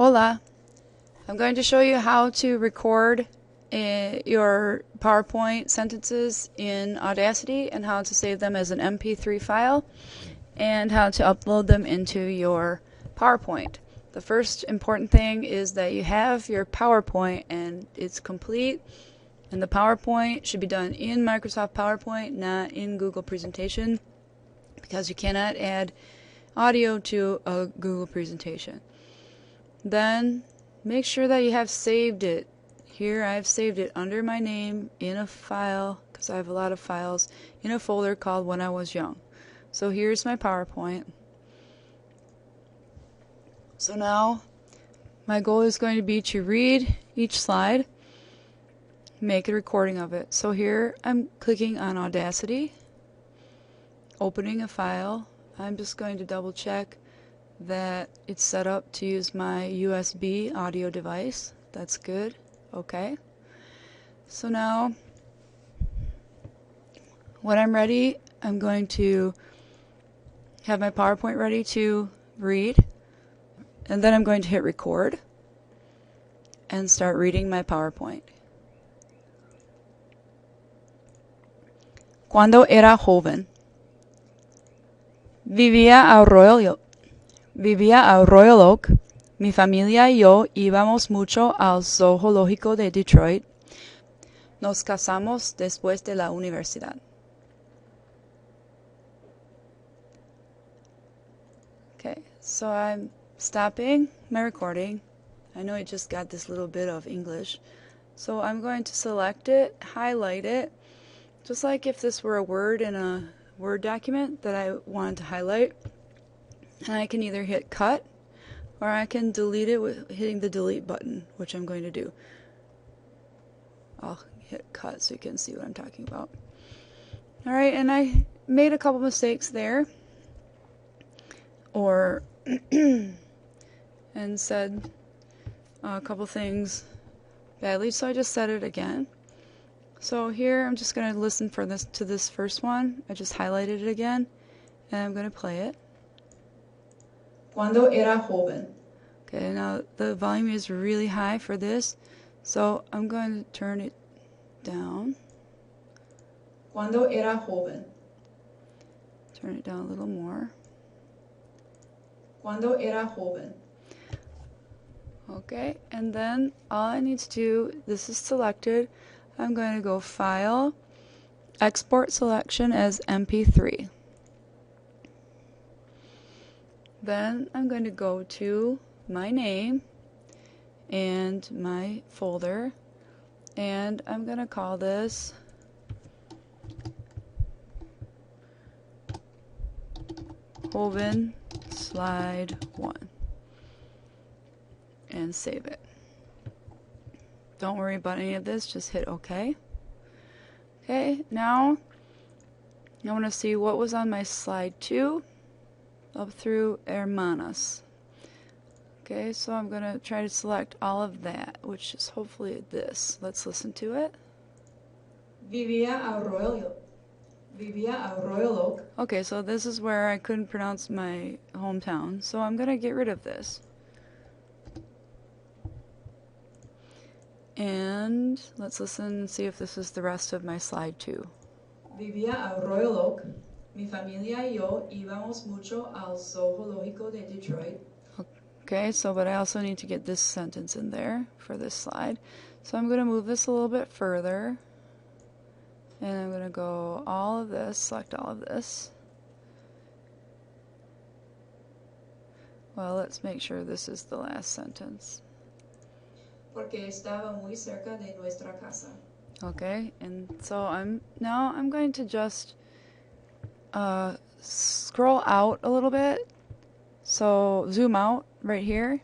Hola! I'm going to show you how to record your PowerPoint sentences in Audacity and how to save them as an MP3 file and how to upload them into your PowerPoint. The first important thing is that you have your PowerPoint and it's complete, and the PowerPoint should be done in Microsoft PowerPoint, not in Google Presentation, because you cannot add audio to a Google presentation. Then make sure that you have saved it. Here I've saved it under my name in a file, because I have a lot of files, in a folder called When I Was Young. So here's my PowerPoint. So now my goal is going to be to read each slide, make a recording of it. So here I'm clicking on Audacity, opening a file. I'm just going to double check that it's set up to use my USB audio device. That's good. Okay. So now when I'm ready, I'm going to have my PowerPoint ready to read, and then I'm going to hit record and start reading my PowerPoint. Cuando era joven, vivía a Royal Oak. Mi familia y yo íbamos mucho al zoológico de Detroit. Nos casamos después de la universidad. Okay, so I'm stopping my recording. I know it just got this little bit of English. So I'm going to select it, highlight it, just like if this were a word in a Word document that I wanted to highlight. And I can either hit cut or I can delete it with hitting the delete button, which I'm going to do. I'll hit cut so you can see what I'm talking about. Alright, and I made a couple mistakes there, or and said a couple things badly, so I just said it again. So here I'm just going to listen for this to this first one. I just highlighted it again and I'm going to play it. Cuando era joven. Okay, now the volume is really high for this, so I'm going to turn it down. Cuando era joven. Turn it down a little more. Cuando era joven. Okay, and then all I need to do, this is selected, I'm going to go File, Export Selection as MP3. Then I'm going to go to my name and my folder, and I'm going to call this Joven Slide 1 and save it. Don't worry about any of this, just hit OK. Okay, now I want to see what was on my slide 2 up through Hermanas. Okay, so I'm going to try to select all of that, which is hopefully this. Let's listen to it. Vivía a Royal Oak. Okay, so this is where I couldn't pronounce my hometown, so I'm going to get rid of this. And let's listen and see if this is the rest of my slide 2. Vivía a Royal Oak. Mi familia y yo íbamos mucho al zoológico de Detroit. Okay, so but I also need to get this sentence in there for this slide. So I'm going to move this a little bit further. And I'm going to go all of this, select all of this. Well, let's make sure this is the last sentence. Porque estaba muy cerca de nuestra casa. Okay, and so I'm going to just scroll out a little bit. So zoom out right here.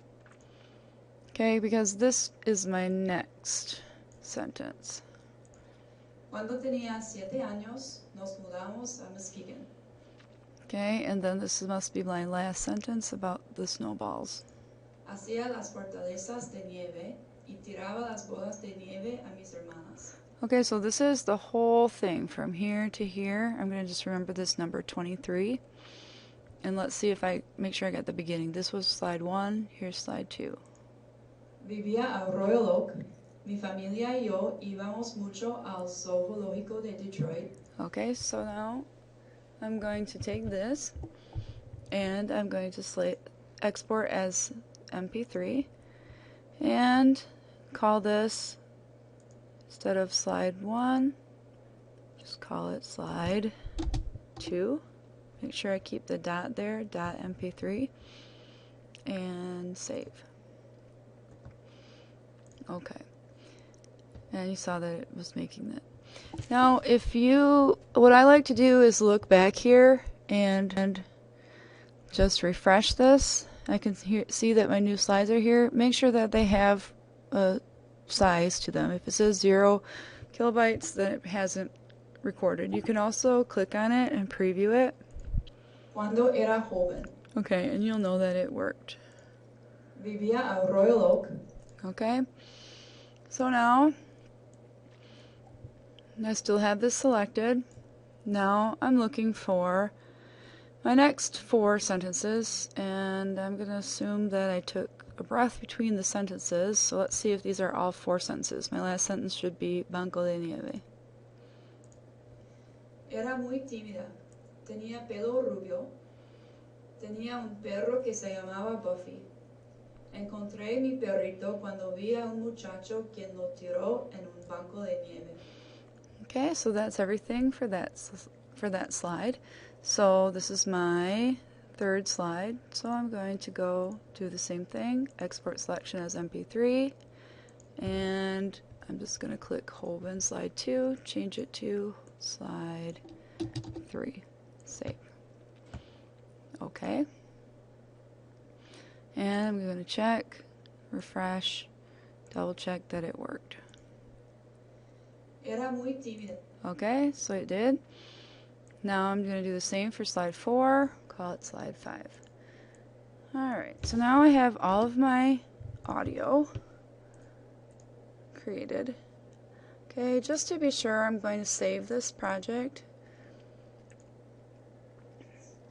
Okay, because this is my next sentence. Cuando tenía 7 años, nos mudamos a Muskegon. Okay, and then this must be my last sentence about the snowballs. Hacía las fortalezas de nieve y tiraba las bolas de nieve a mis hermanas. Okay, so this is the whole thing from here to here. I'm going to just remember this number 23. And let's see if I make sure I got the beginning. This was slide 1, here's slide 2. Vivía a Royal Oak. Mi familia y yo íbamos mucho al zoológico de Detroit. Okay, so now I'm going to take this and I'm going to export as MP3 and call this, instead of slide 1, just call it slide 2. Make sure I keep the dot there, .mp3, and save. Okay. And you saw that it was making that. Now, what I like to do is look back here and just refresh this. I can see that my new slides are here. Make sure that they have a size to them. If it says 0 kilobytes, then it hasn't recorded. You can also click on it and preview it. Cuando era joven. Okay, and you'll know that it worked. Vivía a Royal Oak. Okay. So now, I still have this selected. Now I'm looking for my next 4 sentences, and I'm going to assume that I took a breath between the sentences. So let's see if these are all 4 sentences. My last sentence should be Banco de Nieve. Era muy tímida. Tenía pelo rubio. Tenía un perro que se llamaba Buffy. Encontré mi perrito cuando vi a un muchacho quien lo tiró en un banco de nieve. Okay, so that's everything for that slide. So this is my 3rd slide. So I'm going to go do the same thing, export selection as MP3, and I'm just going to click Holben slide 2, change it to slide 3, save. Okay. And I'm going to check, refresh, double check that it worked. Era muy tímida. Okay, so it did. Now I'm going to do the same for slide 4, call it slide 5. Alright, so now I have all of my audio created. Okay, just to be sure, I'm going to save this project.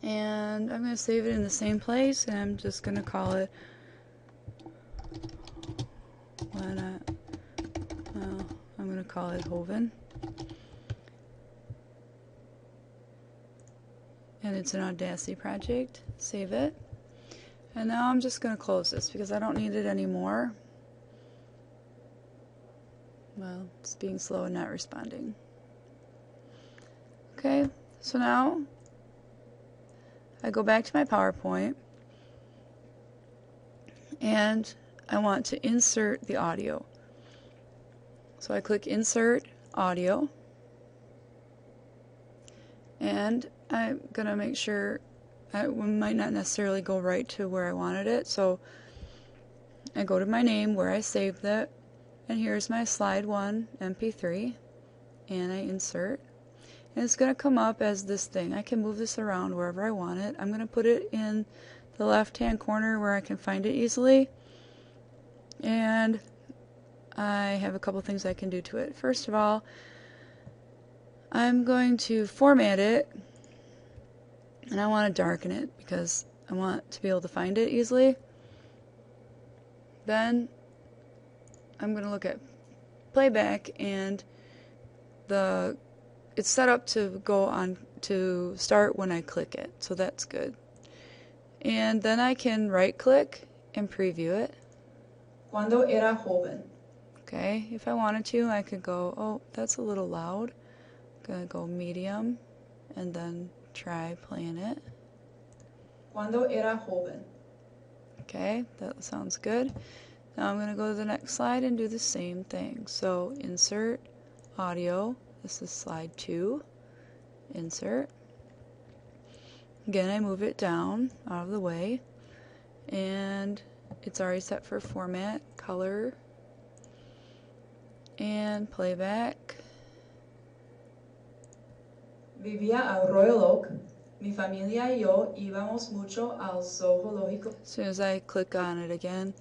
And I'm going to save it in the same place, and I'm just going to call it, why not? Well, I'm going to call it Hoven. And it's an Audacity project. Save it. And now I'm just going to close this because I don't need it anymore. Well, it's being slow and not responding. Okay, so now I go back to my PowerPoint and I want to insert the audio. So I click Insert Audio, and I'm going to make sure it might not necessarily go right to where I wanted it. So I go to my name where I saved it, and here's my slide 1 MP3, and I insert. And it's going to come up as this thing. I can move this around wherever I want it. I'm going to put it in the left-hand corner where I can find it easily. And I have a couple things I can do to it. First of all, I'm going to format it, and I want to darken it because I want to be able to find it easily. Then I'm going to look at playback, and it's set up to go on to start when I click it, so that's good. And then I can right click and preview it. Cuando era joven. Okay, if I wanted to, I could go, oh, that's a little loud. I'm going to go medium and then try playing it. Cuando era joven. Okay, that sounds good. Now I'm going to go to the next slide and do the same thing. So insert audio. This is slide 2. Insert. Again, I move it down out of the way, and it's already set for format, color, and playback. Vivía a Royal Oak. Mi familia y yo íbamos mucho al zoológico. As soon as I click on it again,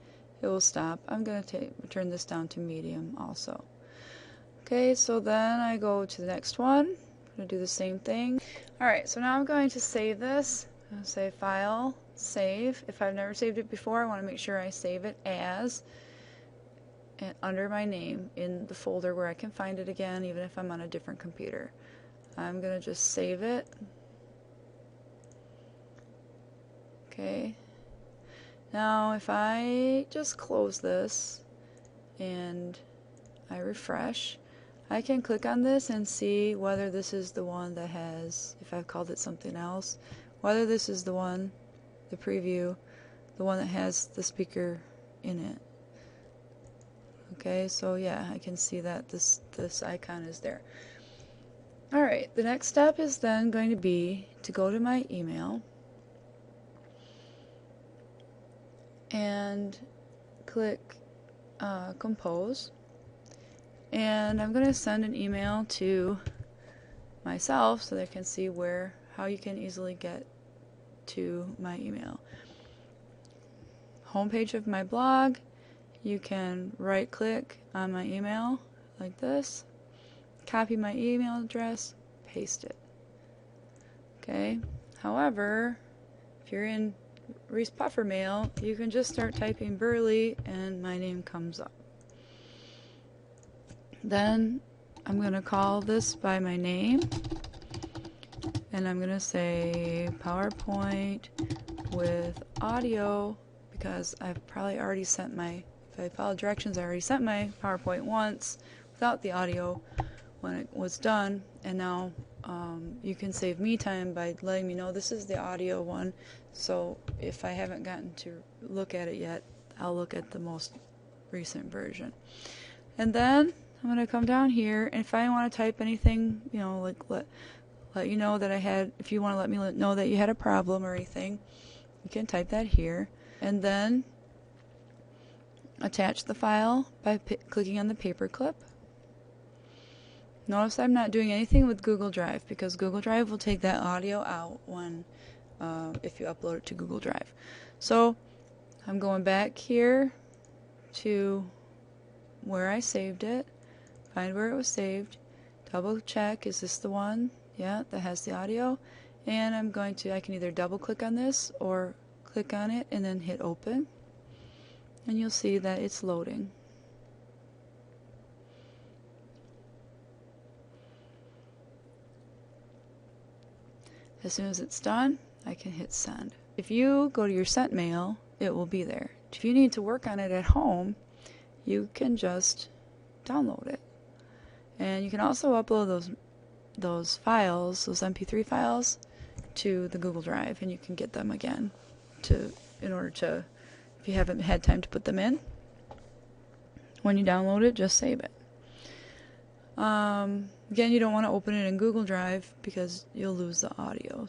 it will stop. I'm going to turn this down to medium also. Okay, so then I go to the next one. I'm going to do the same thing. Alright, so now I'm going to save this. I'm going to say File, Save. If I've never saved it before, I want to make sure I save it as. and under my name in the folder where I can find it again, even if I'm on a different computer. I'm going to just save it. Okay. Now if I just close this and I refresh, I can click on this and see whether this is the one that has, if I've called it something else, whether this is the one, the preview, the one that has the speaker in it. Okay, so yeah, I can see that this icon is there. Alright, the next step is then going to be to go to my email and click compose, and I'm going to send an email to myself so they can see how you can easily get to my email. Homepage of my blog, you can right click on my email like this, copy my email address, paste it. Okay, however, if you're in Reese Puffer Mail, you can just start typing Burley and my name comes up. Then I'm going to call this by my name, and I'm going to say PowerPoint with audio, because I've probably already sent my, if I follow directions, I already sent my PowerPoint once without the audio when it was done, and now you can save me time by letting me know this is the audio one, so if I haven't gotten to look at it yet, I'll look at the most recent version. And then I'm going to come down here, and if I want to type anything, you know, like let you know that I had, if you want to let me know that you had a problem or anything, you can type that here, and then attach the file by clicking on the paperclip. Notice I'm not doing anything with Google Drive, because Google Drive will take that audio out when if you upload it to Google Drive. So I'm going back here to where I saved it, find where it was saved, double check, is this the one? Yeah, that has the audio. And I'm going to, I can either double click on this or click on it and then hit open, and you'll see that it's loading. As soon as it's done, I can hit send. If you go to your sent mail, it will be there. If you need to work on it at home, you can just download it. And you can also upload those files, those MP3 files, to the Google Drive, and you can get them again in order to, if you haven't had time to put them in. When you download it, just save it. Again, you don't want to open it in Google Drive because you'll lose the audio.